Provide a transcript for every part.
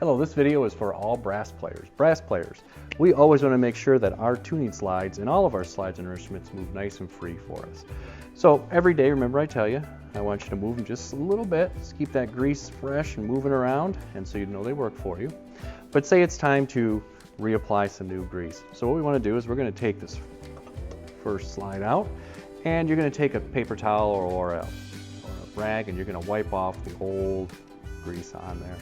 Hello, this video is for all brass players. Brass players, we always want to make sure that our tuning slides and all of our slides and instruments move nice and free for us. So every day, remember I tell you, I want you to move them just a little bit. Just keep that grease fresh and moving around, and so you know they work for you. But say it's time to reapply some new grease. So what we want to do is we're going to take this first slide out, and you're going to take a paper towel or a rag, and you're going to wipe off the old grease on there.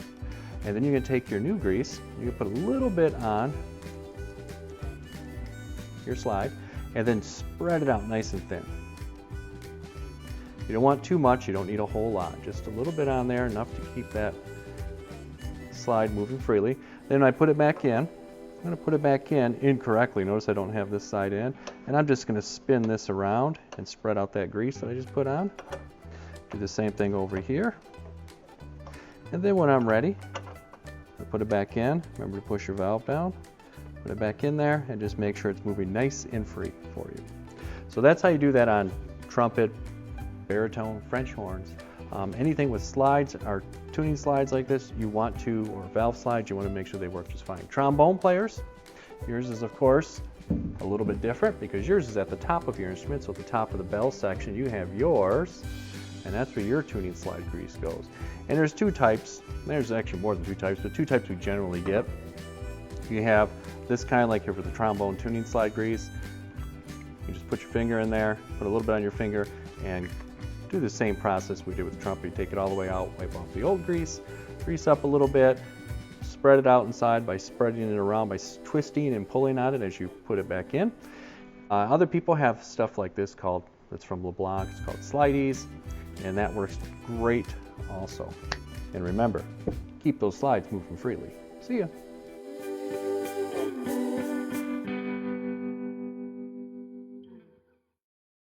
And then you're going to take your new grease, you're going to put a little bit on your slide, and then spread it out nice and thin. You don't want too much, you don't need a whole lot, just a little bit on there, enough to keep that slide moving freely. Then I put it back in. I'm going to put it back in incorrectly. Notice I don't have this side in. And I'm just going to spin this around and spread out that grease that I just put on. Do the same thing over here. And then when I'm ready, I put it back in. Remember to push your valve down. Put it back in there and just make sure it's moving nice and free for you. So that's how you do that on trumpet, baritone, French horns. Anything with slides or tuning slides like this, you want to, or valve slides, you want to make sure they work just fine. Trombone players, yours is of course a little bit different because yours is at the top of your instrument, so at the top of the bell section you have yours, and that's where your tuning slide grease goes. And there's two types, there's actually more than two types, but two types we generally get. You have this kind like here for the trombone tuning slide grease. You just put your finger in there, put a little bit on your finger, and do the same process we did with the trumpet. You take it all the way out, wipe off the old grease, grease up a little bit, spread it out inside by spreading it around, by twisting and pulling on it as you put it back in. Other people have stuff like this that's from LeBlanc, it's called Slideys, and that works great also. And remember, keep those slides moving freely. See ya.